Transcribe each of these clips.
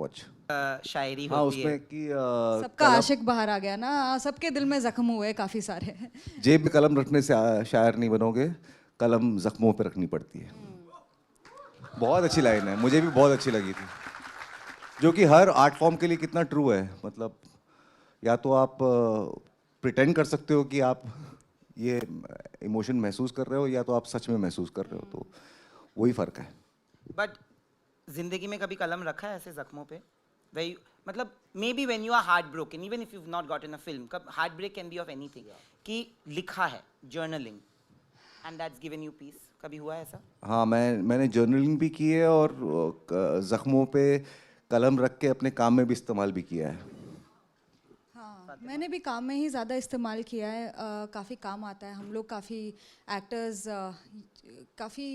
Watch. शायरी हाँ होती है। उसमें कि सबका आशिक बाहर आ गया ना, सबके दिल में जख्म हुए काफी सारे। जेब में कलम रखने से शायर नहीं बनोगे, कलम जख्मों पे रखनी पड़ती है। बहुत अच्छी लाइन है, मुझे भी बहुत अच्छी लगी थी, जो कि हर आर्ट फॉर्म के लिए कितना ट्रू है। मतलब या तो आप प्रिटेंड कर सकते हो कि आप ये इमोशन महसूस कर रहे हो, या तो आप सच में महसूस कर रहे हो, तो वही फर्क है। बट जिंदगी में कभी कलम रखा है ऐसे जख्मों पे? वही मतलब maybe when you are heartbroken, even if you not gotten a film, कब heartbreak can be of anything, कि लिखा है journaling and that's given you peace, कभी हुआ है ऐसा? हाँ, मैंने जर्नलिंग भी की है, और जख्मों पे कलम रख के अपने काम में भी इस्तेमाल भी किया है। हाँ, मैंने भी काम में ही ज़्यादा इस्तेमाल किया है। काफ़ी काम आता है। हम लोग काफ़ी एक्टर्स काफ़ी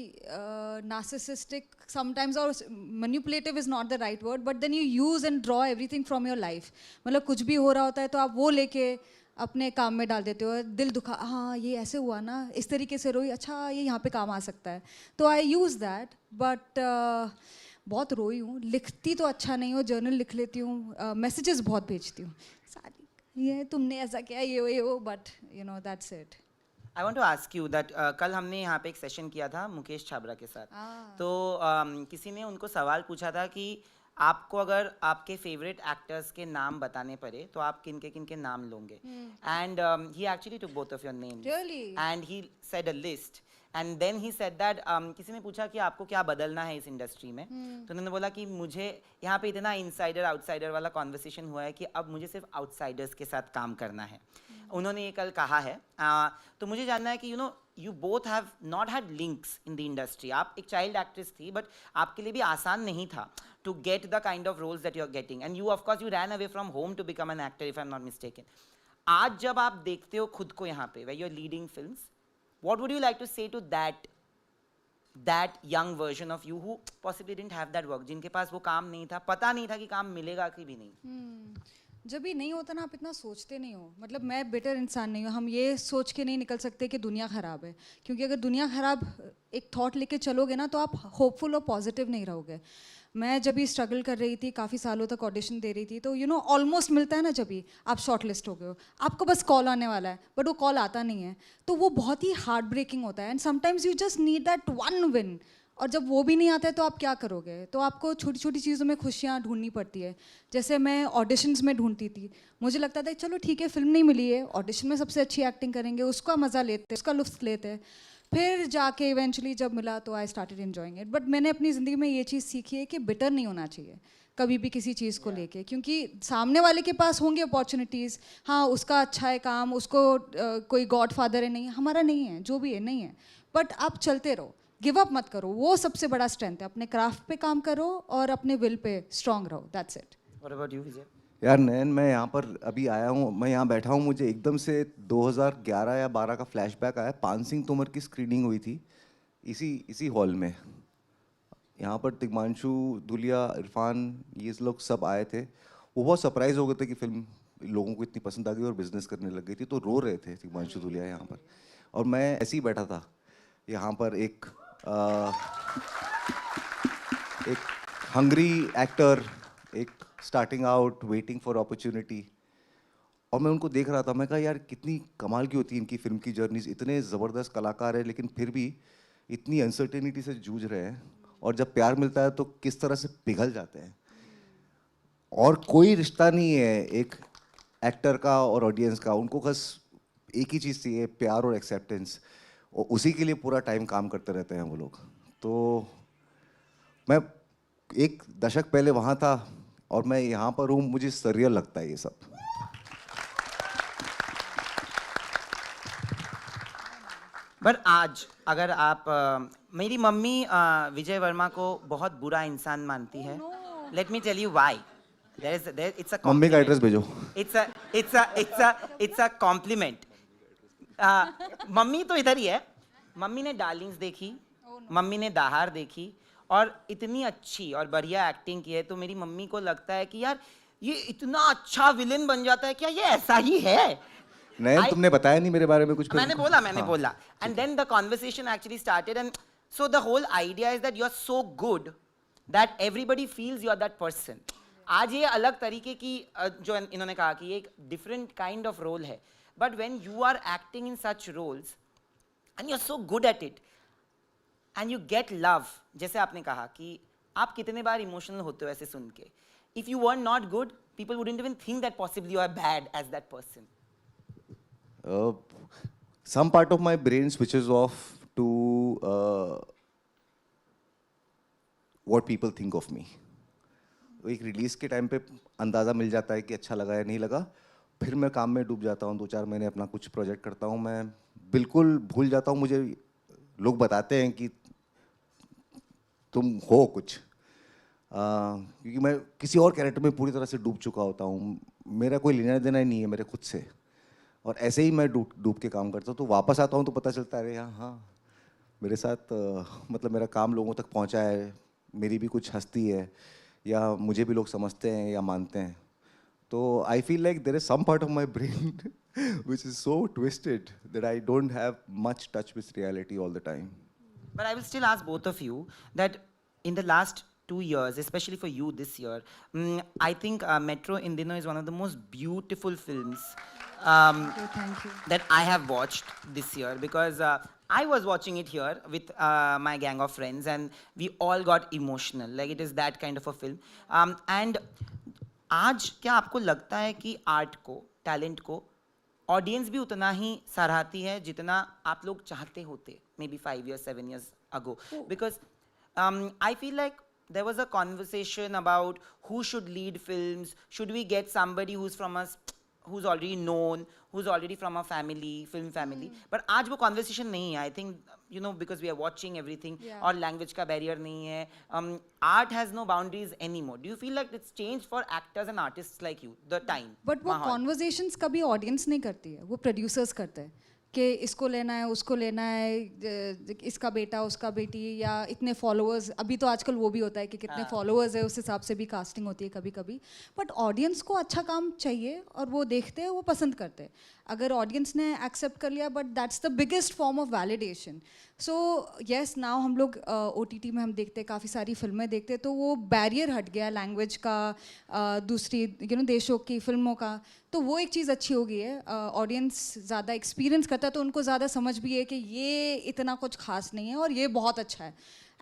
नार्सिसिस्टिक समटाइम्स, और manipulative is not the right word, but then you use and draw everything from your life. मतलब कुछ भी हो रहा होता है तो आप वो लेके अपने काम में डाल देते हो। दिल दुखा, हाँ ये ऐसे हुआ ना, इस तरीके से रोई, अच्छा ये यहाँ पे काम आ सकता है, तो आई यूज़ दैट। बट बहुत रोई हूँ, लिखती तो अच्छा नहीं हूँ, जर्नल लिख लेती हूँ, मैसेजेस बहुत भेजती हूँ, सारी ये तुमने ऐसा किया, ये वो, but you know that's it. I want to ask you that कल हमने यहाँ पे एक सेशन किया था मुकेश छाबरा के साथ। तो किसी ने उनको सवाल पूछा था कि आपको अगर आपके फेवरेट एक्टर्स के नाम बताने पड़े तो आप किन के नाम लोगे? And he actually took both of your names Really? And he said a list and then he said that किसी ने पूछा कि आपको क्या बदलना है इस इंडस्ट्री में, तो उन्होंने बोला कि मुझे यहाँ पे इतना इनसाइडर आउटसाइडर वाला कॉन्वर्सेशन हुआ है कि अब मुझे सिर्फ आउटसाइडर्स के साथ काम करना है। उन्होंने ये कल कहा है। तो मुझे जानना है कि you know you both have not had links in the industry. आप एक चाइल्ड एक्ट्रेस थी, बट आपके लिए भी आसान नहीं था to get the kind of roles that you are getting, and you of course you ran away from home to become an actor, if I am not mistaken. आज जब आप देखते हो खुद को यहाँ पे, where you are leading films, what would you like to say to that young version of you who possibly didn't have that work, जिनके पास वो काम नहीं था, पता नहीं था कि काम मिलेगा कि भी नहीं? जब भी नहीं होता ना, आप इतना सोचते नहीं हो। मतलब मैं बेटर इंसान नहीं हूँ, हम ये सोच के नहीं निकल सकते कि दुनिया ख़राब है, क्योंकि अगर दुनिया ख़राब एक थॉट लेके चलोगे ना तो आप होपफुल और पॉजिटिव नहीं रहोगे। मैं जब भी स्ट्रगल कर रही थी, काफ़ी सालों तक ऑडिशन दे रही थी, तो यू नो ऑलमोस्ट मिलता है ना, जब भी आप शॉर्ट लिस्ट हो गए हो, आपको बस कॉल आने वाला है, बट वो कॉल आता नहीं है, तो वो बहुत ही हार्ट ब्रेकिंग होता है। And sometimes you just need that one win, और जब वो भी नहीं आता है तो आप क्या करोगे? तो आपको छोटी छोटी चीज़ों में खुशियाँ ढूंढनी पड़ती है। जैसे मैं ऑडिशंस में ढूंढती थी, मुझे लगता था चलो ठीक है, फिल्म नहीं मिली है, ऑडिशन में सबसे अच्छी एक्टिंग करेंगे, उसका मज़ा लेते, उसका लुत्फ़ लेते। फिर जाके इवेंचुअली जब मिला तो I started enjoying it. But मैंने अपनी ज़िंदगी में ये चीज़ सीखी है कि बिटर नहीं होना चाहिए कभी भी किसी चीज़ को लेके, क्योंकि सामने वाले के पास होंगे अपॉर्चुनिटीज़, हाँ उसका अच्छा है काम, उसको कोई गॉड फादर है, नहीं हमारा नहीं है, जो भी है नहीं है, बट आप चलते रहो, गिव अप मत करो, वो सबसे बड़ा स्ट्रेंथ है। अपने क्राफ्ट पे काम करो और अपने विल पे स्ट्रांग रहो, that's it. What about you, विजय? यार नयन, मैं यहाँ पर अभी आया हूँ, मैं यहाँ बैठा हूँ, मुझे एकदम से 2011 या 12 का फ्लैशबैक आया। पान सिंह तोमर की स्क्रीनिंग हुई थी इसी हॉल में। यहाँ पर तिग्मांशु धुलिया, इरफान, ये लोग सब आए थे। वो बहुत सरप्राइज हो गए थे कि फिल्म लोगों को इतनी पसंद आ गई और बिजनेस करने लग गई थी, तो रो रहे थे तिग्मांशु धुलिया यहाँ पर। और मैं ऐसे ही बैठा था यहाँ पर, एक हंग्री एक्टर, एक starting out, waiting for opportunity, और मैं उनको देख रहा था। मैं कहा यार कितनी कमाल की होती है इनकी फिल्म की जर्नीज, इतने ज़बरदस्त कलाकार है लेकिन फिर भी इतनी अनसर्टेनिटी से जूझ रहे हैं, और जब प्यार मिलता है तो किस तरह से पिघल जाते हैं। और कोई रिश्ता नहीं है एक एक्टर का और ऑडियंस का, उनको बस एक ही चीज़ चाहिए, प्यार और एक्सेप्टेंस, और उसी के लिए पूरा टाइम काम करते रहते हैं वो लोग। तो मैं एक दशक पहले वहाँ था और मैं यहाँ पर हूँ, मुझे सरियल लगता है ये सब। बट आज अगर आप मेरी मम्मी विजय वर्मा को बहुत बुरा इंसान मानती है। Let me tell you why. It's a मम्मी का एड्रेस भेजो। It's a compliment. मम्मी तो इधर ही है। मम्मी ने डार्लिंग्स देखी, मम्मी ने दाहार देखी, और इतनी अच्छी और बढ़िया एक्टिंग की है, तो मेरी मम्मी को लगता है कि यार ये इतना अच्छा विलेन बन जाता है, क्या ये ऐसा ही है? नयन, तुमने बताया नहीं मेरे बारे में कुछ। मैंने बोला and then the conversation actually started, and so the whole idea is that you are so good that everybody feels you are that person. आज ये अलग तरीके की जो इन्होंने कहा कि ये एक डिफरेंट काइंड ऑफ रोल है, but when you are acting in such roles and you are so good at it and you get love, जैसे आपने कहा कि आप कितने बार इमोशनल होते हो ऐसे सुन के, if you were not good people wouldn't even think that possibly you are bad as that person. Some part of my brain switches off to what people think of me. एक release के time पे अंदाज़ा मिल जाता है कि अच्छा लगा या नहीं लगा, फिर मैं काम में डूब जाता हूँ, 2-4 महीने अपना कुछ प्रोजेक्ट करता हूँ, मैं बिल्कुल भूल जाता हूँ. मुझे लोग बताते हैं कि तुम हो कुछ, क्योंकि मैं किसी और कैरेक्टर में पूरी तरह से डूब चुका होता हूँ. मेरा कोई लेना देना ही नहीं है मेरे खुद से, और ऐसे ही मैं डूब के काम करता हूँ. तो वापस आता हूँ तो पता चलता है अरे हाँ, मेरे साथ मतलब मेरा काम लोगों तक पहुँचा है, मेरी भी कुछ हस्ती है, या मुझे भी लोग समझते हैं या मानते हैं. तो I feel like there is some part of my brain which is so twisted that I don't have much touch with reality all the time. But I will still ask both of you that in the last 2 years, especially for you this year, I think Metro Indino is one of the most beautiful films Thank you. that I have watched this year, because I was watching it here with my gang of friends and we all got emotional. Like it is that kind of a film. And आज क्या आपको लगता है कि art को, talent को audience भी उतना ही सराहती है जितना आप लोग चाहते होते, may be 5 years 7 years ago? Because I feel like there was a conversation about who should lead films. Should we get somebody who's from us, who's already known, who's already from a family, film family? But आज वो conversation नहीं है. I think because we are watching everything, Yeah. और language का barrier नहीं है. Art has no boundaries anymore. Do you feel like it's changed for actors and artists like you? The time. But वो माहौल. Conversations कभी audience नहीं करती है, वो प्रोड्यूसर्स करते हैं कि इसको लेना है, उसको लेना है, इसका बेटा, उसका बेटी, या इतने फॉलोअर्स. अभी तो आजकल वो भी होता है कि कितने फॉलोअर्स है, उस हिसाब से भी कास्टिंग होती है कभी कभी. बट ऑडियंस को अच्छा काम चाहिए और वो देखते हैं, वो पसंद करते हैं. अगर ऑडियंस ने एक्सेप्ट कर लिया, but that's the biggest form of validation. So yes, now हम लोग OTT में हम देखते हैं, काफ़ी सारी फिल्में देखते हैं, तो वो बैरियर हट गया लैंग्वेज का, दूसरी देशों की फिल्मों का. तो वो एक चीज़ अच्छी हो गई है. ऑडियंस ज़्यादा एक्सपीरियंस करता है तो उनको ज़्यादा समझ भी है कि ये इतना कुछ खास नहीं है और ये बहुत अच्छा है.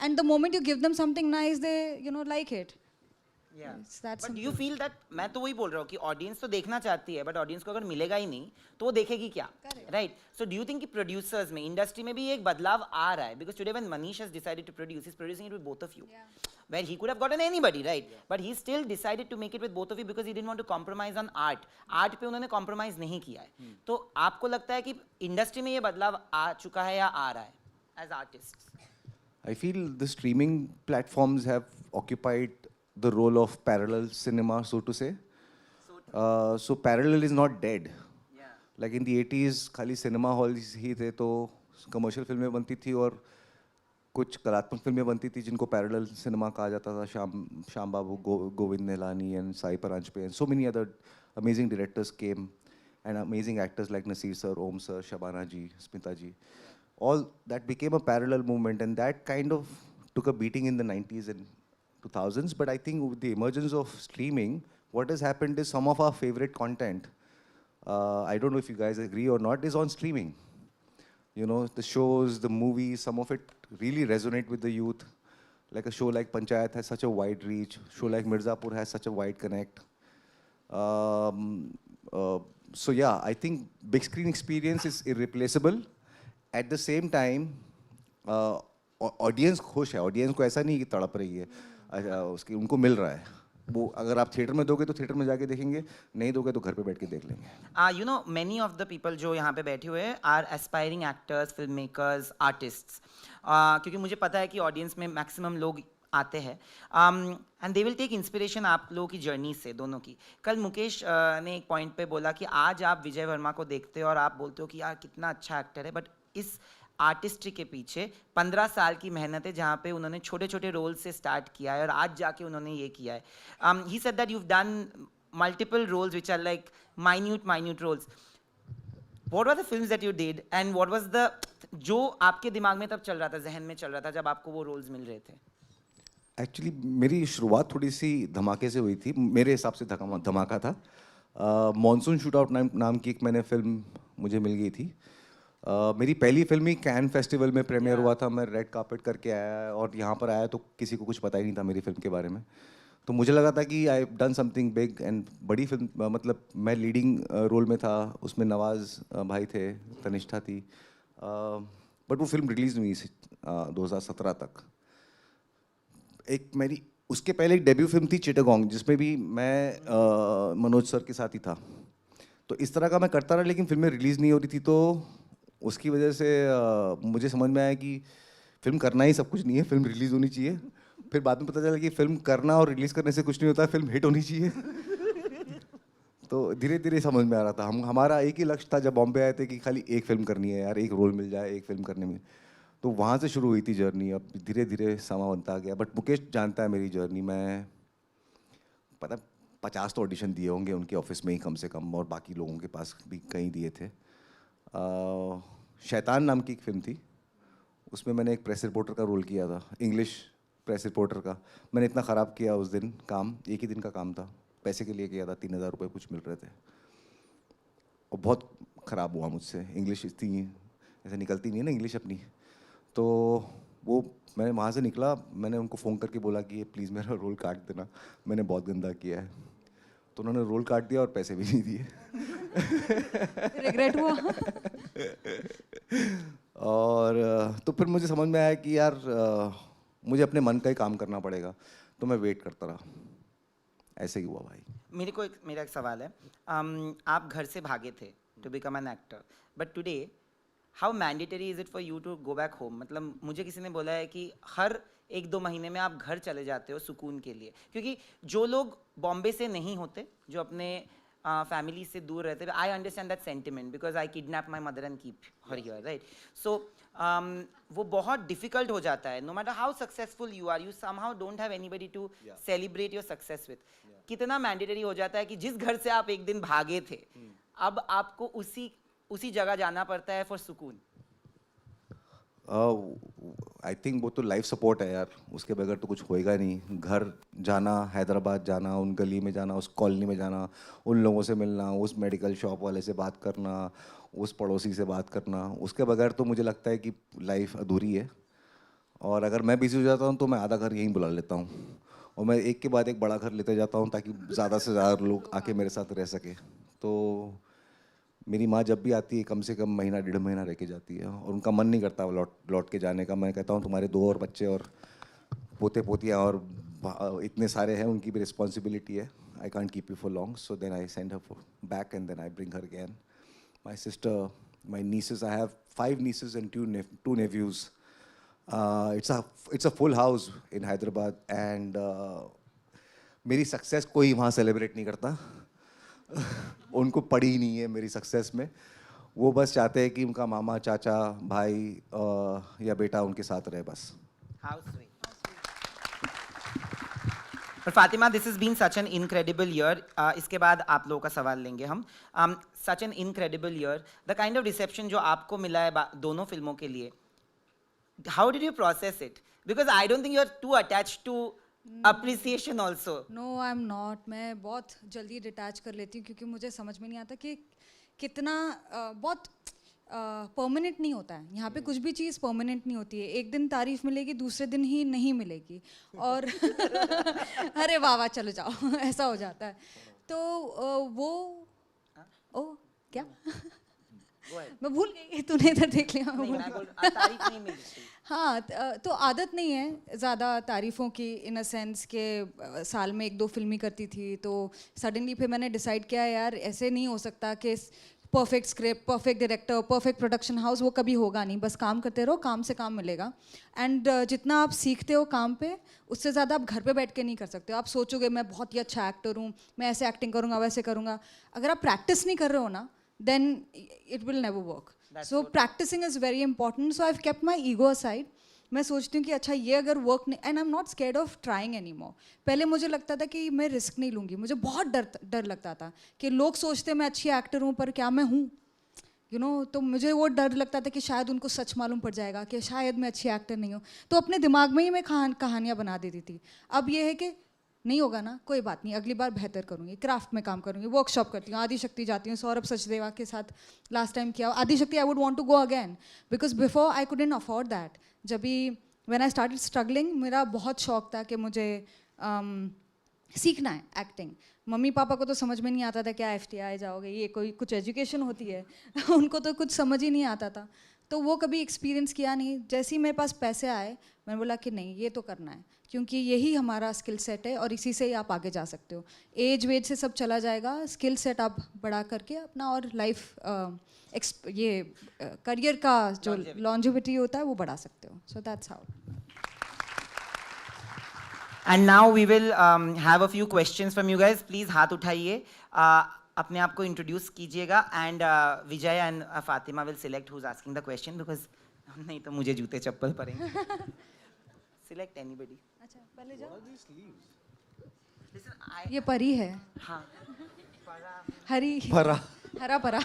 And the moment you give them something nice, they like it. Yeah. It's that But do you simple. feel that, मैं तो वही बोल रहा हूँ कि ऑडियंस तो देखना चाहती है, बट ऑडियंस को अगर मिलेगा ही नहीं तो वो देखेगी क्या, right? So do you think कि प्रोड्यूसर्स में, इंडस्ट्री में भी एक बदलाव आ रहा है? Because today when Manish has decided to produce, he is producing it with both of you, where he could have gotten anybody, right? But he still decided to make it with both of you because he didn't want to compromise on art. Art पे उन्होंने compromise नहीं किया है. तो आपको लगता है कि इंडस्ट्री में ये बदलाव आ चुका है या आ रहा है as artists? I feel the streaming platforms have occupied the role of parallel cinema, so to say. So parallel is not dead. Yeah. Like in the 80s, खाली सिनेमा हॉल्स ही थे, तो कमर्शियल फिल्में बनती थी और कुछ कलात्मक फिल्में बनती थी जिनको पैरेलल सिनेमा कहा जाता था. Shyam Babu, Govind Nihalani and Sai Paranjpye and so many other amazing directors came, and amazing actors like Naseer sir, Om sir, Shabana ji, Smita ji. All that became a parallel movement, and that kind of took a beating in the 90s and 2000s. But I think with the emergence of streaming, what has happened is some of our favorite content, I don't know if you guys agree or not, is on streaming. The shows, the movies, some of it really resonate with the youth. Like a show like Panchayat has such a wide reach. Show like Mirzapur has such a wide connect. So yeah, I think big screen experience is irreplaceable. At the same time, audience खुश है. Audience को ऐसा नहीं कि तड़प रही है, उसकी उनको मिल रहा है. वो अगर आप थिएटर में दोगे तो थिएटर में जाके देखेंगे, नहीं दोगे तो घर पे बैठ के देख लेंगे. Many of the people जो यहाँ पे बैठे हुए हैं are aspiring actors, filmmakers, artists. क्योंकि मुझे पता है कि ऑडियंस में मैक्सिमम लोग आते हैं and they will take inspiration आप लोगों की जर्नी से, दोनों की. कल मुकेश ने एक पॉइंट पे बोला कि आज आप विजय वर्मा को देखते हो और आप बोलते हो कि यार कितना अच्छा एक्टर है, बट इस आर्टिस्ट्री के पीछे 15 साल की मेहनत है जहाँ पे उन्होंने छोटे छोटे रोल से स्टार्ट किया है और आज जाके उन्होंने ये किया है. ही said that you've done multiple roles which are like minute roles. What were the films that you did and what was the जो आपके दिमाग में तब चल रहा था, जहन में चल रहा था जब आपको वो रोल्स मिल रहे थे? एक्चुअली मेरी शुरुआत थोड़ी सी धमाके से हुई थी, मेरे हिसाब से धमाका था। मॉनसून शूटआउट नाम की एक मैंने फिल्म मुझे मिल गई थी। मेरी पहली फिल्म ही कैन फेस्टिवल में प्रीमियर हुआ था, मैं रेड कार्पेट करके आया और यहाँ पर आया तो किसी को कुछ पता ही नहीं था मेरी फिल्म के बारे में। तो मुझे लगा था कि I done something big and बड़ी फिल्म, मतलब मैं लीडिंग रोल में था, उसमें नवाज़ भाई थे, तनिष्ठा थी, बट वो फिल्म रिलीज़ हुई 2017 तक। एक मेरी उसके पहले एक डेब्यू फिल्म थी चिटागोंग, जिसमें भी मैं मनोज सर के साथ ही था। तो इस तरह का मैं करता रहा, लेकिन फिल्में रिलीज़ नहीं हो रही थी, तो उसकी वजह से मुझे समझ में आया कि फिल्म करना ही सब कुछ नहीं है, फिल्म रिलीज़ होनी चाहिए। फिर बाद में पता चला कि फिल्म करना और रिलीज़ करने से कुछ नहीं होता, फिल्म हिट होनी चाहिए। तो धीरे धीरे समझ में आ रहा था, हमारा एक ही लक्ष्य था जब बॉम्बे आए थे कि खाली एक फिल्म करनी है यार, एक रोल मिल जाए एक फिल्म करने में। तो वहाँ से शुरू हुई थी जर्नी, अब धीरे धीरे समा बनता गया। बट मुकेश जानता है मेरी जर्नी, मैं पता 50 तो ऑडिशन दिए होंगे उनके ऑफिस में ही कम से कम, और बाकी लोगों के पास भी कई दिए थे। शैतान नाम की एक फिल्म थी, उसमें मैंने एक प्रेस रिपोर्टर का रोल किया था, इंग्लिश प्रेस रिपोर्टर का। मैंने इतना ख़राब किया उस दिन काम, एक ही दिन का काम था, पैसे के लिए किया था, 3000 रुपये कुछ मिल रहे थे, और बहुत ख़राब हुआ मुझसे। इंग्लिश इतनी ऐसे निकलती नहीं है ना इंग्लिश अपनी। तो वो मैंने वहाँ से निकला, मैंने उनको फ़ोन करके बोला कि ये प्लीज़ मेरा रोल काट देना, मैंने बहुत गंदा किया है। तो उन्होंने रोल काट दिया और पैसे भी नहीं दिए। रिग्रेट हुआ? और तो फिर मुझे समझ में आया कि यार मुझे अपने मन का ही काम करना पड़ेगा, तो मैं वेट करता रहा। ऐसे ही हुआ भाई। मेरा एक सवाल है, आप घर से भागे थे to become an actor, but today how mandatory is it for you to go back home? मतलब मुझे किसी ने बोला है कि हर 1-2 महीने में आप घर चले जाते हो सुकून के लिए, क्योंकि जो लोग बॉम्बे से नहीं होते, जो अपने फैमिली से दूर रहते हैं, I understand that sentiment because I kidnap my mother and keep her here, right? So वो बहुत डिफिकल्ट हो जाता है, no matter how successful you are, you somehow don't have anybody to celebrate your success with. कितना mandatory हो जाता है कि जिस घर से आप एक दिन भागे थे, अब आपको उसी जगह जाना पड़ता है फॉर सुकून? आई थिंक वो तो लाइफ सपोर्ट है यार, उसके बगैर तो कुछ होएगा नहीं। घर जाना, हैदराबाद जाना, उन गली में जाना, उस कॉलोनी में जाना, उन लोगों से मिलना, उस मेडिकल शॉप वाले से बात करना, उस पड़ोसी से बात करना, उसके बगैर तो मुझे लगता है कि लाइफ अधूरी है। और अगर मैं बिजी हो जाता हूँ तो मैं आधा घर यहीं बुला लेता हूँ, और मैं एक के बाद एक बड़ा घर लेते जाता हूँ ताकि ज़्यादा से ज़्यादा लोग आके मेरे साथ रह सके। तो मेरी माँ जब भी आती है कम से कम महीना 1.5 महीना रह के जाती है, और उनका मन नहीं करता लौट के जाने का। मैं कहता हूँ तुम्हारे 2 और बच्चे और पोते पोतियाँ और इतने सारे हैं, उनकी भी रिस्पॉन्सिबिलिटी है, I can't keep you for long. So then I send her back and then I bring her again. My sister, my nieces, I have 5 nieces and 2 nephews. It's a full house in Hyderabad, and मेरी success कोई वहाँ celebrate नहीं करता। उनको पड़ी ही नहीं है मेरी सक्सेस में। वो बस चाहते हैं कि उनका मामा, चाचा, भाई या बेटा उनके साथ रहे बस। How sweet. But Fatima, this has been such an incredible year. इसके बाद आप लोगों का सवाल लेंगे हम। Such an incredible year. The kind of reception जो आपको मिला है दोनों फिल्मों के लिए, how did you process it? Because I don't think you're too attached to appreciation also. No I am not. मैं बहुत जल्दी डिटैच कर लेती हूँ, क्योंकि मुझे समझ में नहीं आता कि कितना बहुत परमानेंट नहीं होता है। यहाँ पे कुछ भी चीज़ परमानेंट नहीं होती है। एक दिन तारीफ मिलेगी, दूसरे दिन ही नहीं मिलेगी, और अरे वाह वाह चलो जाओ, ऐसा हो जाता है। तो वो ओ क्या मैं भूल गई, तूने इधर देख लिया। नहीं, मैं बोल तारीफ नहीं मिली थी। हाँ, तो आदत नहीं है ज़्यादा तारीफ़ों की, इन अ सेंस के साल में 1-2 फिल्में करती थी, तो सडनली फिर मैंने डिसाइड किया यार ऐसे नहीं हो सकता कि perfect script, perfect director, perfect production house, वो कभी होगा नहीं। बस काम करते रहो, काम से काम मिलेगा। एंड जितना आप सीखते हो काम पे, उससे ज़्यादा आप घर पे बैठ के नहीं कर सकते हो। आप सोचोगे मैं बहुत ही अच्छा एक्टर हूँ, मैं ऐसे एक्टिंग करूँगा, वैसे करूँगा। अगर आप प्रैक्टिस नहीं कर रहे हो ना, then it will never work. So practicing is very important. So I've kept my ego aside. मैं सोचती हूँ कि अच्छा ये अगर वर्क नहीं, and I am not scared of trying any more. पहले मुझे लगता था कि मैं रिस्क नहीं लूँगी, मुझे बहुत डर लगता था कि लोग सोचते मैं अच्छी एक्टर हूँ, पर क्या मैं हूँ? तो मुझे वो डर लगता था कि शायद उनको सच मालूम पड़ जाएगा कि शायद मैं अच्छी एक्टर नहीं हूँ, तो अपने दिमाग में ही मैं कहानियाँ बना देती थी। अब ये है कि नहीं होगा ना, कोई बात नहीं, अगली बार बेहतर करूँगी, क्राफ्ट में काम करूँगी, वर्कशॉप करती हूँ, आदिशक्ति जाती हूँ, सौरभ सचदेवा के साथ लास्ट टाइम किया Adishakti. I would want to go again because before I couldn't afford that. जब भी व्हेन आई स्टार्टेड स्ट्रगलिंग, मेरा बहुत शौक था कि मुझे सीखना है एक्टिंग। मम्मी पापा को तो समझ में नहीं आता था क्या FTI जाओगे, ये कोई कुछ एजुकेशन होती है उनको तो कुछ समझ ही नहीं आता था, तो वो कभी एक्सपीरियंस किया नहीं। जैसे ही मेरे पास पैसे आए, मैंने बोला कि नहीं, ये तो करना है, क्योंकि यही हमारा स्किल सेट है और इसी से ही आप आगे जा सकते हो। एज वेज से सब चला जाएगा, स्किल सेट आप बढ़ा करके अपना और लाइफ ये करियर का जो लॉन्जिविटी होता है वो बढ़ा सकते हो। So that's how. And now we will have a few questions from you guys. Please हाथ उठाइए, अपने आप को introduce कीजिएगा, and Vijay and Fatima will select who's asking the question because नहीं तो मुझे जूते चप्पल पड़ेंगे। Select anybody. अच्छा पहले जाओ। Listen, ये परी है, हाँ, हरी परा, हरा परा।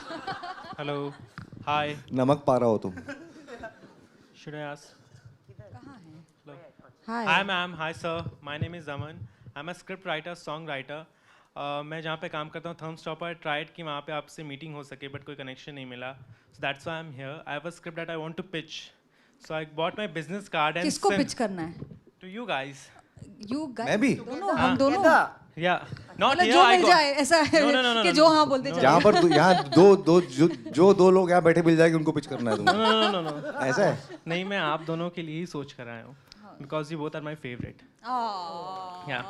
Hello. Hi. नमक पारा हो तुम। Should I ask? कहाँ है? Hello. Hi. Hi, ma'am. Hi, sir. My name is Aman. I'm a script writer, songwriter. मैं जहाँ पे काम करता हूँ थर्म स्टॉपर, ट्राइड कि वहाँ पे आपसे मीटिंग हो सके बट कोई कनेक्शन नहीं मिला, so that's why I am here. I have a script that I want to pitch, so I bought my business card and किसको पिच करना है? To you guys. You guys? मैं भी? दोनों, हम दोनों। या नॉट मतलब हियर जो आई मिल जाए ऐसा है No, no, no, no, कि no, जो no. हाँ बोलते No. चले। यहाँ पर यहाँ जो दो लोग यहाँ बैठे मिल जाएंगे उनको पिच करना है तुमको। नो नो नो ऐसा है? नहीं, मैं आप दोनों के लिए ही सोच कर आया हूँ because you both are my favourite. Yeah.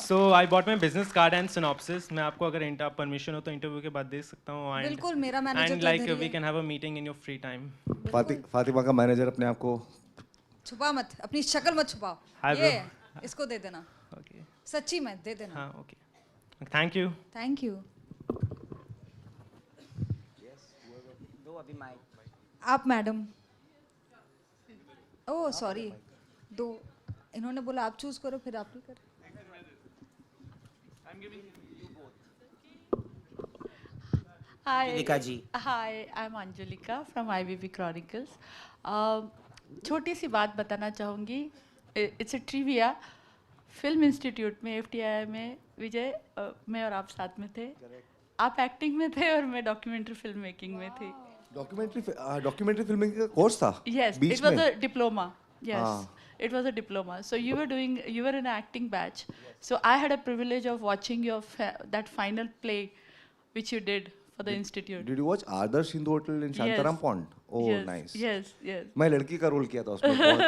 So I bought my business card and synopsis. मैं आपको अगर परमिशन हो तो इंटरव्यू के बाद दे सकता हूँ। And बिल्कुल, मेरा मैनेजर and तो like इधर ही we है। can have a meeting in your free time. Fatima का मैनेजर अपने आप को छुपा मत, अपनी शक्ल मत छुपाओ। I ये will. इसको दे देना, Okay. सच्ची में दे देना। हाँ okay. Thank you. Thank you. दो अभी माइक। आप मैडम। ओह सॉरी, दो इन्होंने बोला आप चूज करो, फिर आप ही करो। Hi. Angelika ji. Hi, I'm Angelika from IVB Chronicles. छोटी सी बात बताना चाहूँगी, it's a trivia. Film institute में FTI में विजय, मैं और आप साथ में थे। आप एक्टिंग में थे और मैं डॉक्यूमेंट्री फिल्म मेकिंग में थी। डॉक्यूमेंट्री फिल्मिंग का कोर्स था Yes, बीच it was में। a diploma. Yes, it was a diploma. So you were in an acting batch. So I had a privilege of watching your that final play, which you did for the institute. Did you watch Adarsh Hindu hotel in Shantaram pond? Oh Yes, nice. Yes, yes. मैं लड़की का role किया था उसमें, बहुत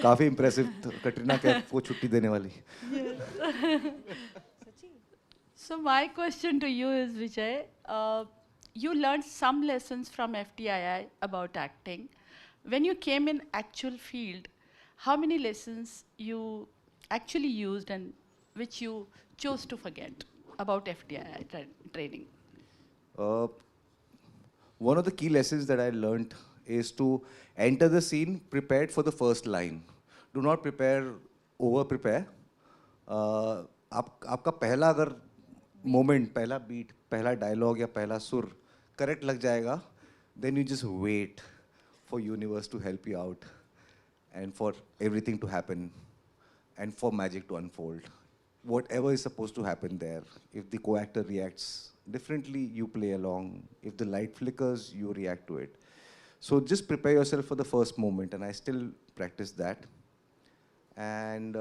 काफी impressive. Katrina Kaif को छुट्टी देने वाली। So my question to you is, Vijay, you learned some lessons from FTII about acting. When you came in actual field, how many lessons you actually used and which you chose to forget about FTII training? One of the key lessons that I learned is to enter the scene prepared for the first line. Do not over prepare. आपका पहला अगर moment, पहला beat, पहला dialogue या पहला सुर correct लग जाएगा, then you just wait for universe to help you out and for everything to happen and for magic to unfold. Whatever is supposed to happen there, if the co-actor reacts differently, you play along. If the light flickers, you react to it. So just prepare yourself for the first moment, and I still practice that. And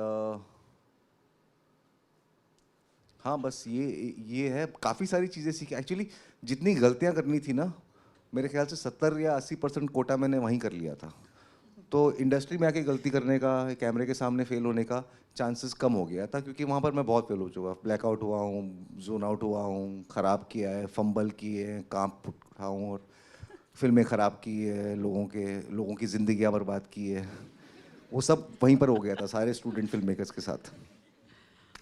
हाँ बस ये है। काफ़ी सारी चीज़ें सीखी actually. जितनी गलतियाँ करनी थी ना, मेरे ख्याल से 70 या 80% कोटा मैंने वहीं कर लिया था। तो इंडस्ट्री में आके गलती करने का, कैमरे के सामने फेल होने का चांसेस कम हो गया था, क्योंकि वहाँ पर मैं बहुत फेल हो चुका, ब्लैकआउट हुआ हूँ, जोन आउट हुआ हूँ, ख़राब किया है, फंबल किए हैं, कांप उठा हूँ और फिल्में ख़राब की है, लोगों की ज़िंदगियाँ बर्बाद की है। वो सब वहीं पर हो गया था सारे स्टूडेंट फिल्म मेकर्स के साथ।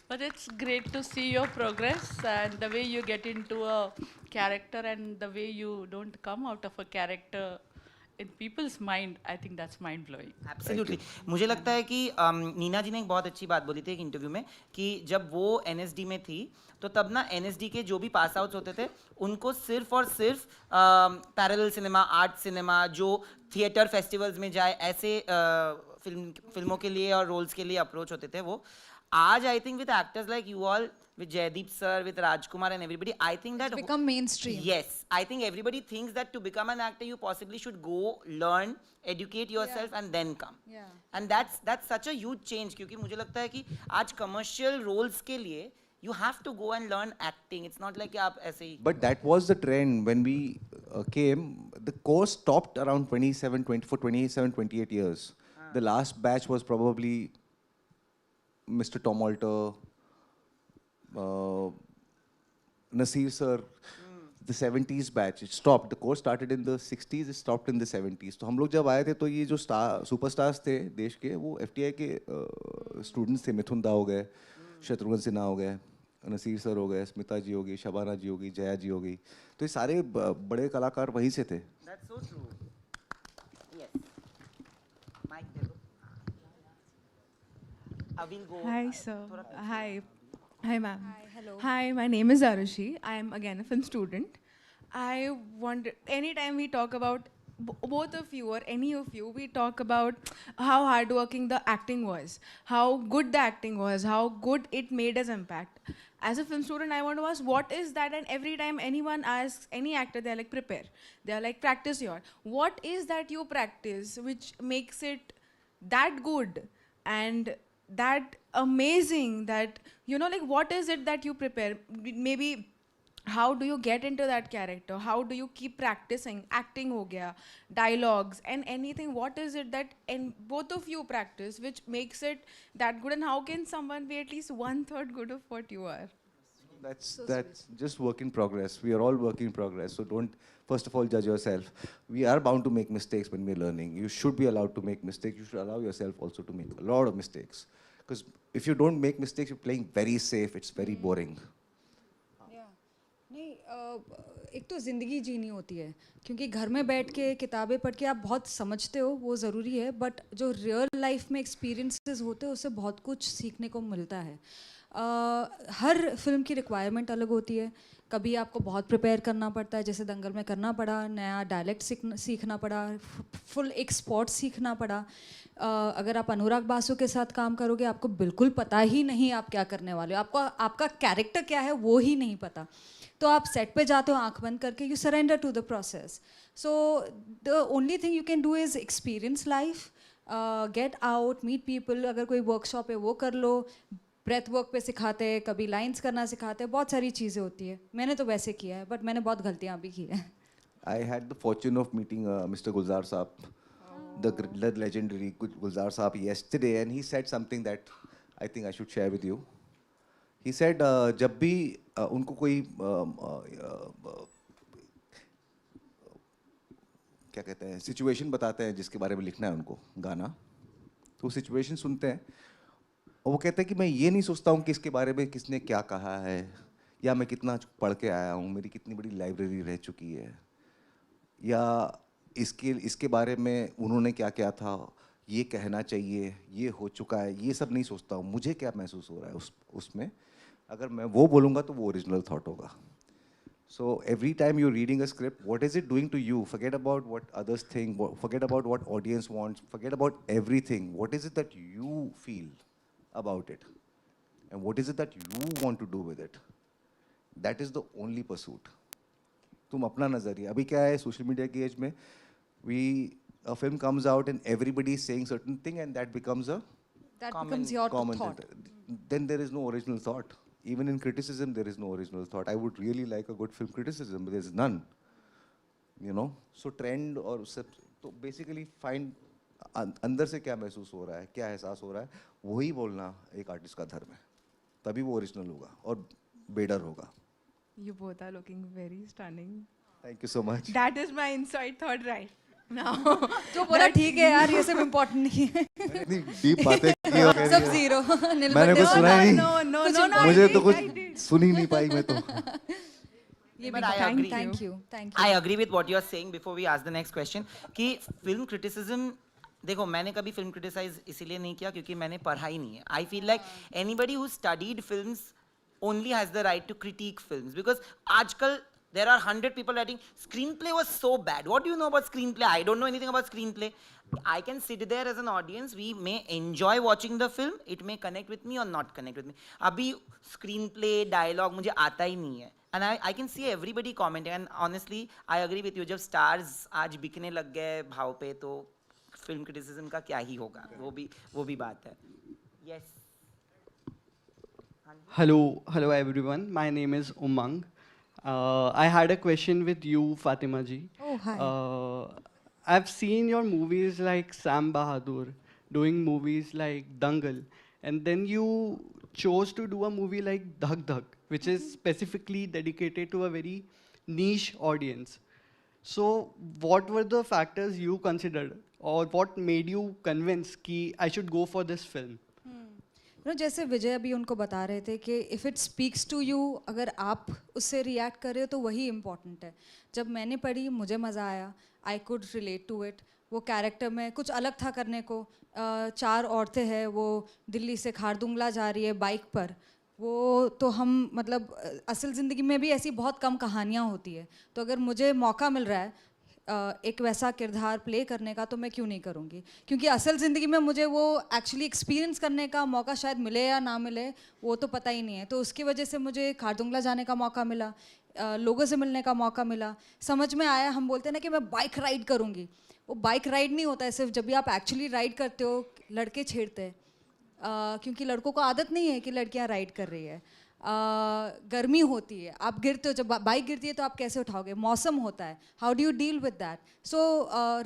But it's great to see your progress and the way you get into a character and the way you don't come out of a character in people's mind, I think that's mind blowing. Absolutely मुझे लगता है कि नीना जी ने एक बहुत अच्छी बात बोली थी एक इंटरव्यू में कि जब वो एनएसडी में थी तो तब ना एनएसडी के जो भी पास आउट्स होते थे उनको सिर्फ और सिर्फ पैरेलल सिनेमा, आर्ट सिनेमा, जो थिएटर फेस्टिवल्स में जाए ऐसे फिल्मों के लिए और रोल्स के लिए अप्रोच होते थे वो. आज I think with actors like you all, with Jaideep sir, with Rajkumar and everybody, I think that become mainstream. Yes, I think everybody thinks that to become an actor you possibly should go learn, educate yourself and then come. Yeah. And that's such a huge change क्योंकि मुझे लगता है कि आज commercial roles के लिए you have to go and learn acting. It's not like कि आप ऐसे ही. But that was the trend when we came. The course stopped around 28 years. The last batch was probably Mr. Tom Alter, Nasir sir, the 70s batch. It stopped. The course started in the 60s. It stopped in the 70s. तो हम लोग जब आए थे तो ये जो superstars थे देश के वो FTI के स्टूडेंट्स थे. मिथुन दा हो गए, शत्रुघ्न सिन्हा हो गए, नसीर सर हो गए, स्मिता जी हो गई, शबाना जी हो गई, जया जी हो गई. तो ये सारे बड़े कलाकार वहीं से थे. That's so true. Yes. Mic दे दो. I will go. Hi, sir. Hi. Hi, ma'am. Hi, hello. Hi, my name is Arushi. I am again a film student. I wonder, anytime we talk about both of you or any of you, we talk about how hardworking the acting was, how good the acting was, how good it made us impact. As a film student, I want to ask, what is that? And every time anyone asks any actor, they're like, prepare. They're like, practice your. What is that you practice which makes it that good and that amazing that, you know, like what is it that you prepare? Maybe how do you get into that character? How do you keep practicing? Acting ho gaya, dialogues and anything. What is it that both of you practice which makes it that good? And how can someone be at least 1/3 good of what you are? That's just work in progress. We are all work in progress. So don't, first of all, judge yourself. We are bound to make mistakes when we're learning. You should be allowed to make mistakes. You should allow yourself also to make a lot of mistakes. Because if you don't make mistakes, you're playing very safe. It's very boring. नहीं एक तो ज़िंदगी जीनी होती है क्योंकि घर में बैठ के किताबें पढ़ के आप बहुत समझते हो वो ज़रूरी है बट जो रियल लाइफ में एक्सपीरियंसेस होते हैं उससे बहुत कुछ सीखने को मिलता है. हर फिल्म की रिक्वायरमेंट अलग होती है. कभी आपको बहुत प्रिपेयर करना पड़ता है जैसे दंगल में करना पड़ा, नया डायलेक्ट सीखना पड़ा, फुल एक स्पॉट सीखना पड़ा. अगर आप अनुराग बासु के साथ काम करोगे आपको बिल्कुल पता ही नहीं आप क्या करने वाले हो. आपका कैरेक्टर क्या है वो ही नहीं पता. तो आप सेट पे जाते हो आंख बंद करके. You surrender to the process. So the only thing you can do is experience life, get out, meet people. अगर कोई वर्कशॉप है वो कर लो. ब्रेथ वर्क पे सिखाते हैं, कभी लाइंस करना सिखाते हैं, बहुत सारी चीज़ें होती है. मैंने तो वैसे किया है बट मैंने बहुत गलतियाँ भी की हैं. I had the fortune of meeting Mr. Gulzar Saab, the legendary Gulzar Saab yesterday, and he said something that I think I should share with you. He said जब भी उनको कोई क्या कहते हैं सिचुएशन बताते हैं जिसके बारे में लिखना है उनको गाना, तो सिचुएशन सुनते हैं और वो कहते हैं कि मैं ये नहीं सोचता हूँ कि इसके बारे में किसने क्या कहा है या मैं कितना पढ़ के आया हूँ, मेरी कितनी बड़ी लाइब्रेरी रह चुकी है, या इसके बारे में उन्होंने क्या क्या था, ये कहना चाहिए, ये हो चुका है. ये सब नहीं सोचता हूँ. मुझे क्या महसूस हो रहा है उसमें, अगर मैं वो बोलूँगा तो वो ओरिजिनल थॉट होगा. So every time you're reading a script, what is it doing to you? Forget about what others think, forget about what audience wants, forget about everything. What is it that you feel about it? And what is it that you want to do with it? That is the only pursuit. तुम अपना नज़रिया. अभी क्या है social media की as में, a film comes out and everybody is saying certain thing and that becomes a becomes your common thought. Then there is no original thought. Even in criticism, there is no original thought. I would really like a good film criticism, but there's none. You know? So trend और सब, तो basically find अंदर से क्या महसूस हो रहा है, क्या एहसास हो रहा है, वही बोलना एक आर्टिस्ट का धर्म है. तभी वो ओरिजिनल होगा और बेडर होगा. You both are looking very stunning. Thank you so much. That is my inside thought right now. तो बोला ठीक है यार ये सब इम्पोर्टेंट नहीं है. इतनी डीप बातें की हो गई. सब जीरो. मैंने कुछ सुना ही नहीं. No, मुझे तो I कुछ did. सुन ही नहीं पाई मैं तो. ये But भी I agree. Thank you thank you I agree with what you are saying before we ask the next question कि film criticism देखो मैंने कभी फिल्म क्रिटिसाइज इसीलिए नहीं किया क्योंकि मैंने पढ़ा ही नहीं है आई feel like anybody who studied films only has the right to critique films because आजकल there are 100 people writing screenplay was so bad. What do you know about screenplay? I don't know anything about screenplay. I can sit there as an audience. We may enjoy watching the film. It may connect with me or not connect with me. अभी screenplay dialogue मुझे आता ही नहीं है. And I can see everybody commenting. And honestly, I agree with you. जब stars आज बिकने लग गए भाव पे तो फिल्म क्रिटिसिज्म का क्या ही होगा? वो भी बात है. Yes. Hello everyone. My name is Umang. I had a question with you, Fatima ji. Oh, hi. I've seen your movies like Sam Bahadur, doing movies like Dangal, and then you chose to do a movie like Dhak Dhak, which is specifically dedicated to a very niche audience. So, what were the factors you considered, or what made you convince कि I should go for this film? जैसे विजय अभी उनको बता रहे थे कि if it speaks to you, अगर आप उससे रिएक्ट कर रहे हो तो वही इम्पॉर्टेंट है. जब मैंने पढ़ी मुझे मज़ा आया, I could relate to it. वो कैरेक्टर में कुछ अलग था करने को. 4 औरतें हैं, वो दिल्ली से खारदुंगला जा रही है बाइक पर. वो तो हम मतलब असल ज़िंदगी में भी ऐसी बहुत कम कहानियाँ होती है. तो अगर मुझे मौका मिल रहा है एक वैसा किरदार प्ले करने का तो मैं क्यों नहीं करूँगी, क्योंकि असल ज़िंदगी में मुझे वो एक्चुअली एक्सपीरियंस करने का मौका शायद मिले या ना मिले वो तो पता ही नहीं है. तो उसकी वजह से मुझे खारदुंगला जाने का मौका मिला, लोगों से मिलने का मौका मिला. समझ में आया, हम बोलते हैं ना कि मैं बाइक राइड करूँगी. वो बाइक राइड नहीं होता है सिर्फ जब भी आप एक्चुअली राइड करते हो. लड़के छेड़ते हैं क्योंकि लड़कों को आदत नहीं है कि लड़कियाँ राइड कर रही है. गर्मी होती है, आप गिरते हो, जब बाइक गिरती है तो आप कैसे उठाओगे. मौसम होता है, how do you deal with that. So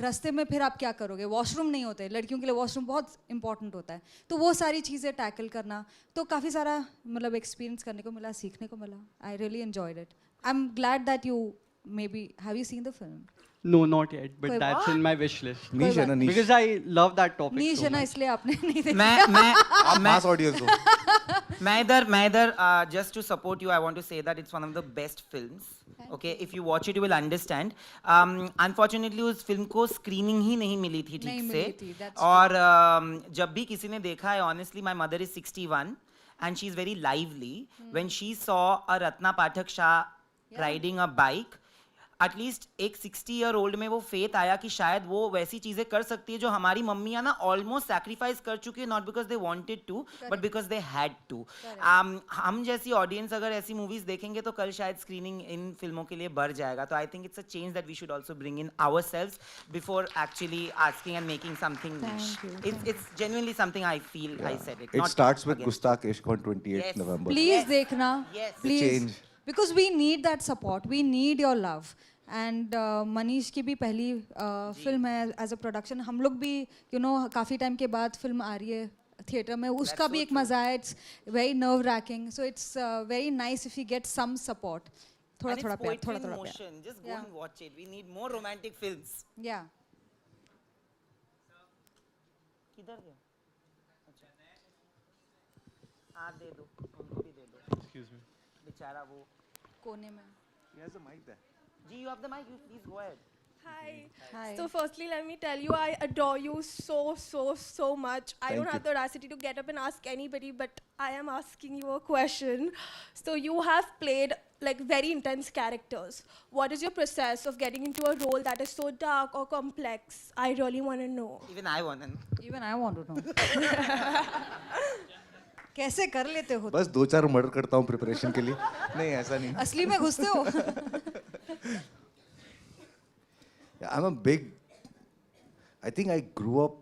रास्ते में फिर आप क्या करोगे. वॉशरूम नहीं होते, लड़कियों के लिए वॉशरूम बहुत इंपॉर्टेंट होता है. तो वो सारी चीज़ें टैकल करना, तो काफ़ी सारा मतलब एक्सपीरियंस करने को मिला, सीखने को मिला. I really enjoyed it. I am glad that you maybe have you seen the film. No, not yet, but कोई that's in my wish list. नीश है ना, नीश. Because I love that topic niche so है ना, much. इसलिए आपने नहीं देखा. आप मास ऑडियंस हो. मैं इधर just to support you I want to say that it's one of the best films. Okay, if you watch it you will understand. Unfortunately उस फिल्म को स्क्रीनिंग ही नहीं मिली थी नहीं ठीक मिली थी, से. that's और जब भी किसी ने देखा है, honestly my mother is 61 and she is very lively. When she saw a Ratna Pathak Shah riding a bike, at least एक 60-year-old में वो फेथ आया कि शायद वो वैसी चीज़ें कर सकती है जो हमारी मम्मियाँ ना ऑलमोस्ट सैक्रिफाइस कर चुकी है, not because they wanted to but because they had to. हम जैसी ऑडियंस अगर ऐसी मूवीज देखेंगे तो कल शायद स्क्रीनिंग इन फिल्मों के लिए बढ़ जाएगा. तो I think it's a change that we should also bring in ourselves before actually asking and making something niche. It's genuinely something I feel I said it. It starts with Gustakh Ishq on 28th November. Please देखना, Yes. Please, Change. Because we need that support, we need your love. And Manish की भी पहली film है as a production. हम लोग भी काफ़ी time के बाद फिल्म आ रही है थिएटर में, उसका भी एक मज़ा है. It's very nerve racking, so it's very nice if you get some support. थोड़ा थोड़ा प्यार, थोड़ा थोड़ा प्यार. Just go and watch it. We need more romantic films. या किधर गया? अच्छा. दे दो, उनको भी दे दो. Excuse me. बेचारा वो. कोने में. He has a mic there. जी, you have the mic. You please go ahead. Hi. Hi. So firstly, let me tell you, I adore you so much. I Thank don't have you. the audacity to get up and ask anybody, but I am asking you a question. So you have played like very intense characters. What is your process of getting into a role that is so dark or complex? I really want to know. Even I want to. Even I want to know. कैसे कर लेते हो? बस 2-4 murder करता हूँ preparation के लिए. नहीं ऐसा नहीं. असली में घुसते हो? I'm a big. I think I grew up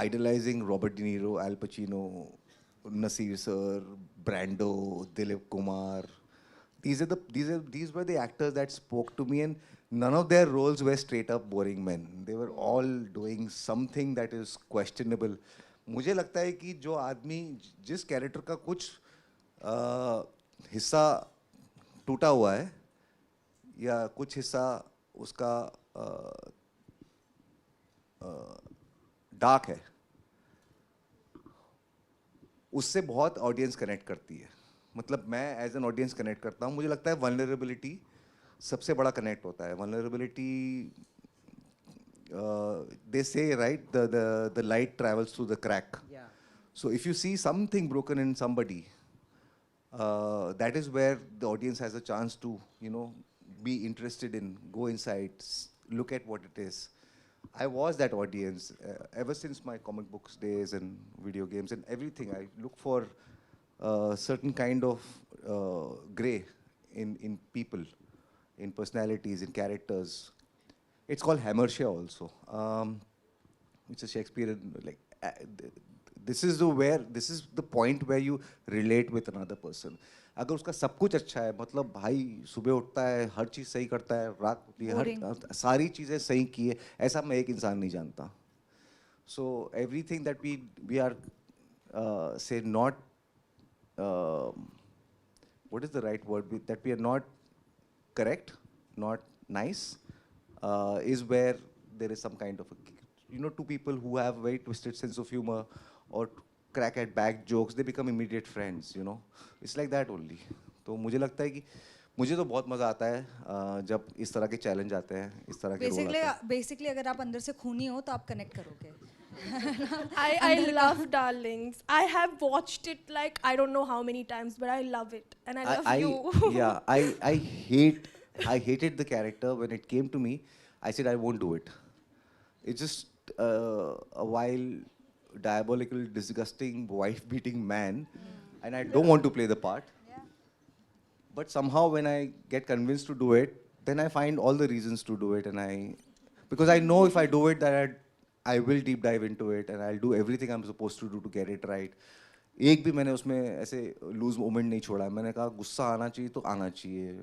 idolizing Robert De Niro, Al Pacino, Nasir Sir, Brando, Dilip Kumar. These were the actors that spoke to me, and none of their roles were straight up boring men. They were all doing something that is questionable. मुझे लगता है कि जो आदमी जिस character का कुछ हिस्सा टूटा हुआ है या कुछ हिस्सा उसका डार्क है, उससे बहुत ऑडियंस कनेक्ट करती है. मतलब मैं एज एन ऑडियंस कनेक्ट करता हूँ. मुझे लगता है वल्नरेबिलिटी सबसे बड़ा कनेक्ट होता है. Vulnerability, they say, right, the light travels through the crack. Yeah. So if you see something broken in somebody, that is where the audience has a chance to, you know, be interested in, go inside, look at what it is. I was that audience ever since my comic books days and video games and everything. I look for certain kind of gray in people, in personalities, in characters. It's called Hammershare also. It's a Shakespearean, like, this is the point where you relate with another person. अगर उसका सब कुछ अच्छा है, मतलब भाई सुबह उठता है, हर चीज़ सही करता है, रात होती है, हर सारी चीज़ें सही की है, ऐसा मैं एक इंसान नहीं जानता. So everything that we are say not what is the right word, that we are not correct, not nice, is where there is some kind of a, you know, two people who have very twisted sense of humor or crack at back jokes, they become immediate friends, you know. It's like that only. तो मुझे लगता है कि मुझे तो बहुत मज़ा आता है जब इस तरह के चैलेंज आते हैं, इस तरह के रोल आते हैं. बेसिकली अगर आप अंदर से खूनी हो तो आप कनेक्ट करोगे. I love Darlings. I have watched it like I don't know how many times, but I love it, and I love you. Yeah, I hated the character when it came to me. I said I won't do it. It's just a wild, diabolical, disgusting, wife-beating man, and I don't want to play the part. Yeah. But somehow when I get convinced to do it, then I find all the reasons to do it, and because I know if I do it that I will deep dive into it and I'll do everything I'm supposed to do to get it right. एक भी मैंने उसमें ऐसे loose moment नहीं छोड़ा. मैंने कहा गुस्सा आना चाहिए तो आना चाहिए,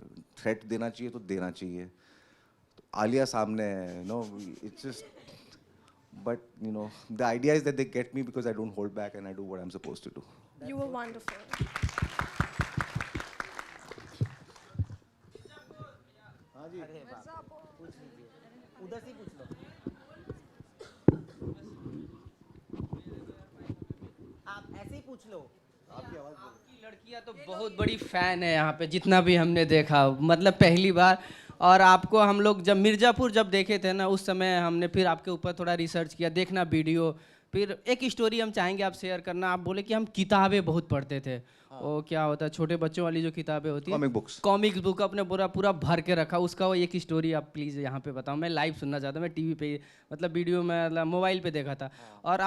थ्रेट देना चाहिए तो देना चाहिए. तो आलिया सामने है, you know, it's just, but you know, the idea is that they get me because I don't hold back and I do what I'm supposed to do. You were wonderful. अरे बाप, पूछ लीजिए, उधर से ही पूछ लो. आप ऐसे ही पूछ लो. आपकी लड़कियां तो बहुत बड़ी फैन है यहाँ पे, जितना भी हमने देखा, मतलब पहली बार. और आपको हम लोग जब मिर्ज़ापुर जब देखे थे ना, उस समय हमने फिर आपके ऊपर थोड़ा रिसर्च किया, देखना वीडियो. फिर एक स्टोरी हम चाहेंगे आप शेयर करना. आप बोले कि हम किताबें बहुत पढ़ते थे. वो क्या होता है, छोटे बच्चों वाली जो किताबें होती है, कॉमिक्स बुक अपने पूरा भर के रखा. उसका वो एक स्टोरी आप प्लीज़ यहाँ पे बताओ. मैं लाइव सुनना चाहता हूँ. मैं टीवी पे, मतलब वीडियो में, मतलब मोबाइल पे देखा था. और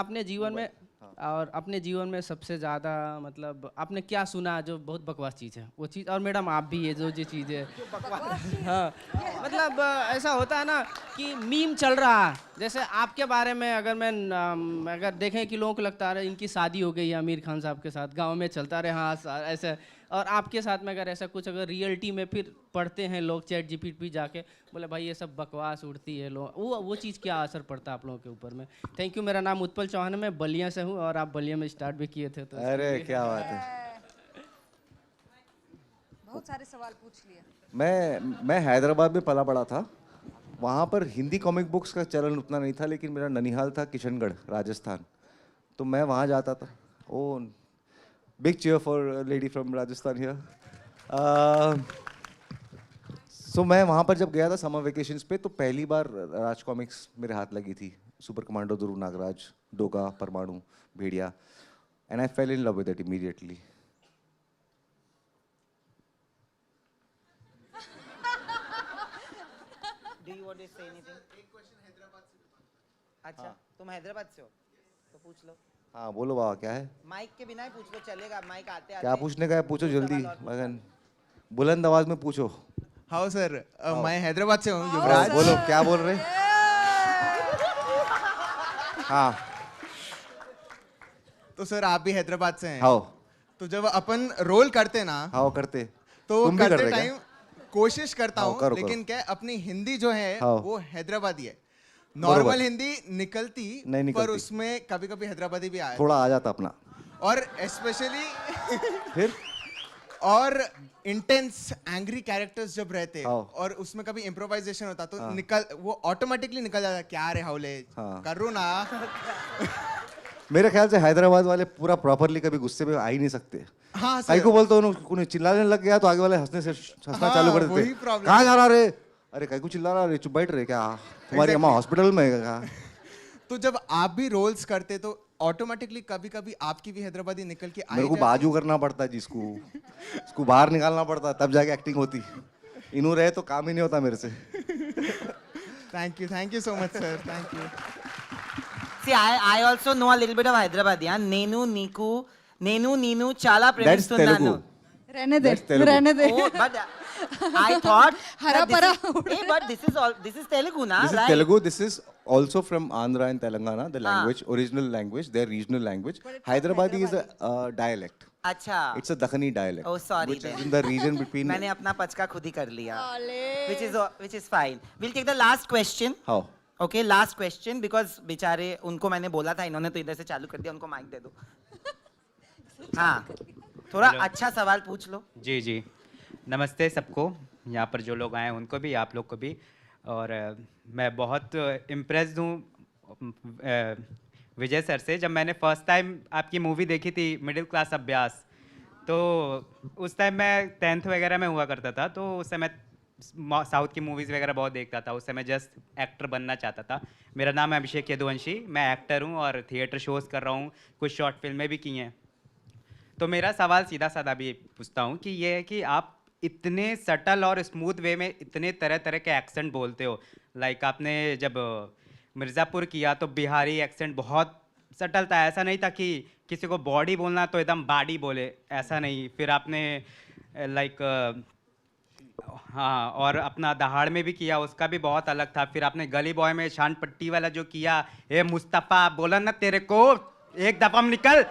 अपने जीवन में सबसे ज़्यादा, मतलब आपने क्या सुना जो बहुत बकवास चीज़ है, वो चीज़. और मैडम आप भी ये जो चीज़ है हाँ, मतलब ऐसा होता है ना कि मीम चल रहा है. जैसे आपके बारे में अगर देखें कि लोगों को लगता है इनकी शादी हो गई है आमिर खान साहब के साथ, गांव में चलता रहे हाँ ऐसे. और आपके साथ में अगर ऐसा कुछ अगर रियलिटी में फिर पढ़ते हैं लोग, चैट जीपीटी जाके बोले भाई ये सब बकवास उड़ती है लोग, वो चीज़ क्या असर पड़ता है आप लोगों के ऊपर में. Thank you. मेरा नाम उत्पल चौहान है, मैं बलिया से हूँ और आप बलिया में स्टार्ट भी किए थे. तो अरे क्या बात है. बहुत सारे सवाल पूछ लिए. मैं हैदराबाद में पला बड़ा था. वहाँ पर हिंदी कॉमिक बुक्स का चलन उतना नहीं था, लेकिन मेरा ननिहाल था किशनगढ़, राजस्थान. तो मैं वहाँ जाता था. ओ, big cheer for a lady from Rajasthan here. So मैं वहाँ पर जब गया था समर वेकेशंस पे, तो पहली बार राज कॉमिक्स मेरे हाथ लगी थी. सुपर कमांडो ध्रुव नागराज, डोगा, परमाणु, भेड़िया, and I fell in love with it immediately. Do you want to say anything? एक क्वेश्चन हैदराबाद से. अच्छा, तुम हैदराबाद से हो तो पूछ लो. हाँ बोलो बाबा, क्या है? माइक के बिना ही पूछ लो, चलेगा. माइक आते आते क्या पूछने का है, पूछो जल्दी. मगन बुलंद आवाज में पूछो. हाँ सर, मैं हैदराबाद से हूँ. युवराज बोलो, क्या बोल रहे? हाँ. तो सर आप भी हैदराबाद से हैं. हाँ. तो जब अपन रोल करते ना, हाँ करते, तो तुम भी करते टाइम कोशिश करता हाँ, हूँ, लेकिन क्या अपनी हिंदी जो है हाँ. वो हैदराबादी है. नॉर्मल हिंदी निकलती, नहीं निकलती, पर उसमें कभी कभी हैदराबादी भी आया, थोड़ा आ जाता अपना. और स्पेशली फिर और इंटेंस एंग्री कैरेक्टर्स जब रहते हाँ. और उसमें कभी इम्प्रोवाइजेशन होता तो वो ऑटोमेटिकली निकल जाता. क्या रे हाउले हाँ. करूँ ना. मेरे ख्याल से हैदराबाद वाले पूरा प्रॉपरली कभी गुस्से में आ ही नहीं सकते. हाँ काई सर को बोलते हो कोई चिल्लाने लग गया तो आगे वाले हंसना हाँ, चालू कर वही देते problem कहाँ जा रहा रे अरे काई को चिल्ला रहा रे चुप बैठ रहे क्या तुम्हारी अम्मा हॉस्पिटल में है क्या तो जब आप भी रोल्स करते तो ऑटोमेटिकली कभी कभी आपकी भी हैदराबादी निकल के आई मेरे को बाजू करना पड़ता है जिसको उसको बाहर निकालना पड़ता है तब जाके एक्टिंग होती इनू रहे तो काम ही नहीं होता मेरे से thank you so much sir thank you See, I also know a little bit of Hyderabad. Yeah, Nenu, Niku, Nenu, Ninu, Chala That's Telugu. रहने दे That's Telugu. रहने दे Oh, but I thought हरा that परा hey, but this is Telugu, na? This is right? Telugu. This is also from Andhra and Telangana. The language, original language, their regional language. Hyderabadi is a dialect. अच्छा. It's a Dakhani dialect. Oh, sorry Which then. is in the region between. मैंने अपना पचका खुद ही कर लिया. Which is fine. We'll take the last question. How? Okay, last question because बेचारे उनको मैंने बोला था इन्होंने तो इधर से चालू कर दिया उनको माइक दे दो. हाँ. थोड़ा अच्छा सवाल पूछ लो. जी जी नमस्ते सबको यहाँ पर जो लोग आए हैं उनको भी आप लोग को भी और मैं बहुत इम्प्रेस्ड हूँ विजय सर से जब मैंने फर्स्ट टाइम आपकी मूवी देखी थी मिडिल क्लास अभ्यास तो उस टाइम मैं 10th वगैरह में हुआ करता था तो उस समय साउथ की मूवीज़ वगैरह बहुत देखता था उस समय जस्ट एक्टर बनना चाहता था मेरा नाम है अभिषेक यदुवंशी मैं एक्टर हूँ और थिएटर शोज़ कर रहा हूँ कुछ शॉर्ट फिल्में भी की हैं तो मेरा सवाल सीधा साधा भी पूछता हूँ कि ये है कि आप इतने सटल और स्मूथ वे में इतने तरह तरह के एक्सेंट बोलते हो लाइक आपने जब मिर्ज़ापुर किया तो बिहारी एक्सेंट बहुत सटल था ऐसा नहीं था कि किसी को बॉडी बोलना तो एकदम बाडी बोले ऐसा नहीं फिर आपने लाइक हाँ और अपना दहाड़ में भी किया उसका भी बहुत अलग था फिर आपने गली बॉय में शान पट्टी वाला जो किया ए मुस्तफ़ा बोला ना तेरे को एक दफ़ा में निकल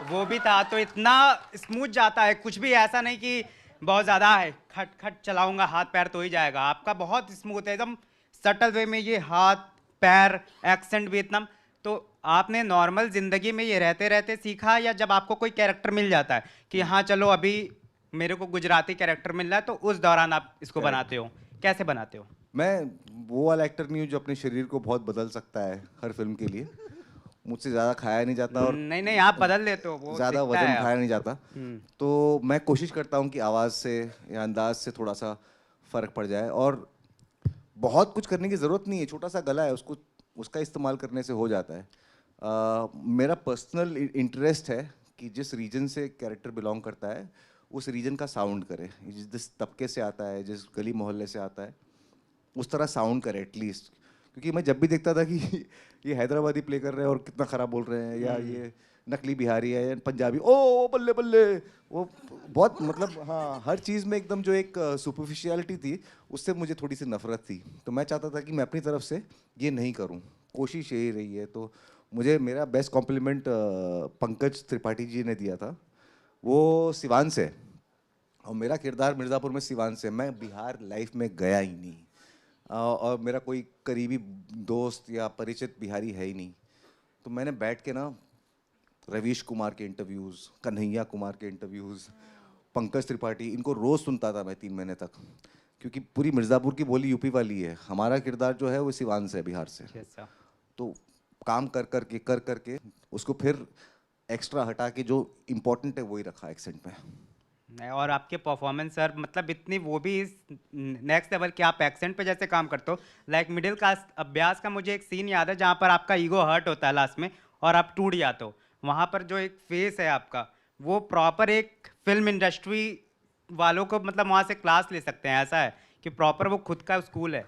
वो भी था तो इतना स्मूथ जाता है कुछ भी ऐसा नहीं कि बहुत ज़्यादा है खट खट चलाऊंगा हाथ पैर तो ही जाएगा आपका बहुत स्मूथ है एकदम सटल वे में ये हाथ पैर एक्सेंट भी इतना तो आपने नॉर्मल ज़िंदगी में ये रहते रहते सीखा या जब आपको कोई कैरेक्टर मिल जाता है कि हाँ चलो अभी मेरे को गुजराती कैरेक्टर मिल रहा है तो उस दौरान आप इसको बनाते हो कैसे बनाते हो मैं वो वाला एक्टर नहीं हूँ जो अपने शरीर को बहुत बदल सकता है हर फिल्म के लिए मुझसे ज़्यादा खाया नहीं जाता और नहीं आप बदल लेते हो वो ज़्यादा दिखता वजन है खाया नहीं जाता तो मैं कोशिश करता हूँ कि आवाज़ से या अंदाज से थोड़ा सा फ़र्क पड़ जाए और बहुत कुछ करने की ज़रूरत नहीं है छोटा सा गला है उसको उसका इस्तेमाल करने से हो जाता है मेरा पर्सनल इंटरेस्ट है कि जिस रीजन से कैरेक्टर बिलोंग करता है उस रीजन का साउंड करे जिस तबके से आता है जिस गली मोहल्ले से आता है उस तरह साउंड करे एटलीस्ट क्योंकि मैं जब भी देखता था कि ये हैदराबादी प्ले कर रहे हैं और कितना ख़राब बोल रहे हैं या ये नकली बिहारी है या पंजाबी ओ बल्ले बल्ले वो बहुत मतलब हाँ हर चीज़ में एकदम जो एक सुपरफिशियलिटी थी उससे मुझे थोड़ी सी नफरत थी तो मैं चाहता था कि मैं अपनी तरफ से ये नहीं करूँ कोशिश यही रही है तो मुझे मेरा बेस्ट कॉम्प्लीमेंट पंकज त्रिपाठी जी ने दिया था वो सिवान से और मेरा किरदार मिर्ज़ापुर में सिवान से मैं बिहार लाइफ में गया ही नहीं और मेरा कोई करीबी दोस्त या परिचित बिहारी है ही नहीं तो मैंने बैठ के ना रवीश कुमार के इंटरव्यूज़ कन्हैया कुमार के इंटरव्यूज़ पंकज त्रिपाठी इनको रोज़ सुनता था मैं 3 महीने तक क्योंकि पूरी मिर्ज़ापुर की बोली यूपी वाली है हमारा किरदार जो है वो सिवान से है बिहार से तो काम कर करके उसको फिर एक्स्ट्रा हटा के जो इम्पोर्टेंट है वही रखा एक्सेंट में नहीं और आपके परफॉर्मेंस सर मतलब इतनी वो भी नेक्स्ट लेवल के आप एक्सेंट पे जैसे काम करते हो लाइक मिडिल क्लास अभ्यास का मुझे एक सीन याद है जहाँ पर आपका ईगो हर्ट होता है लास्ट में और आप टूट जाते हो वहाँ पर जो एक फेस है आपका वो प्रॉपर एक फिल्म इंडस्ट्री वालों को मतलब वहाँ से क्लास ले सकते हैं ऐसा है कि प्रॉपर वो खुद का स्कूल है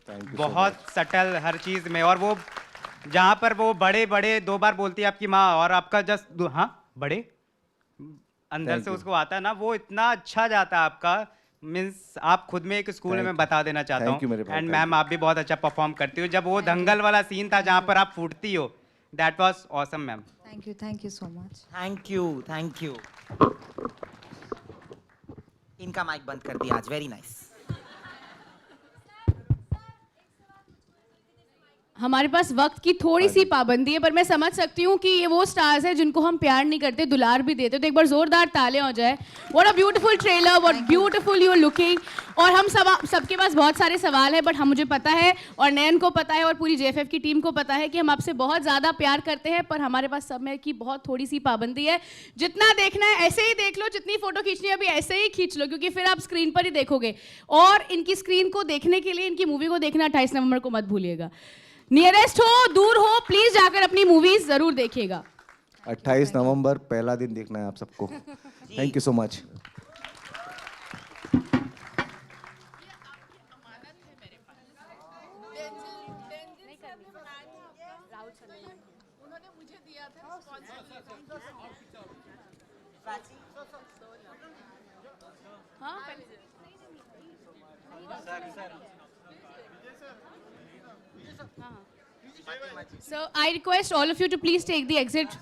बहुत सटल हर चीज़ में और वो जहाँ पर वो बड़े बड़े 2 बार बोलती है आपकी माँ और आपका जस्ट हाँ बड़े अंदर से उसको आता है ना वो इतना अच्छा जाता है आपका मीन्स आप खुद में एक स्कूल में बता देना चाहता हूँ एंड मैम आप भी बहुत अच्छा परफॉर्म करती हो जब वो दंगल वाला सीन था जहाँ पर आप फूटती हो that was awesome ma'am thank you so much thank you इनका माइक बंद कर दिया आज वेरी नाइस हमारे पास वक्त की थोड़ी सी पाबंदी है, पर मैं समझ सकती हूँ कि ये वो स्टार्स हैं जिनको हम प्यार नहीं करते, दुलार भी देते। तो एक बार जोरदार ताले हो जाए। What a beautiful trailer, what beautiful you are looking. और हम सबके पास बहुत सारे सवाल हैं, बट हम मुझे पता है और नयन को पता है और पूरी JFF की टीम को पता है कि हम आपसे बहुत ज़्यादा प्यार करते हैं, पर हमारे पास समय की बहुत थोड़ी सी पाबंदी है। जितना देखना है ऐसे ही देख लो, जितनी फोटो खींचनी है अभी ऐसे ही खींच लो, क्योंकि फिर आप स्क्रीन पर ही देखोगे। और इनकी स्क्रीन को देखने के लिए, इनकी मूवी को देखना 28 नवंबर को मत भूलिएगा। नियरेस्ट हो, दूर हो, प्लीज जाकर अपनी मूवीज जरूर देखिएगा। 28 नवंबर पहला दिन देखना है आप सबको। Thank you so much. So I request all of you to please take the exit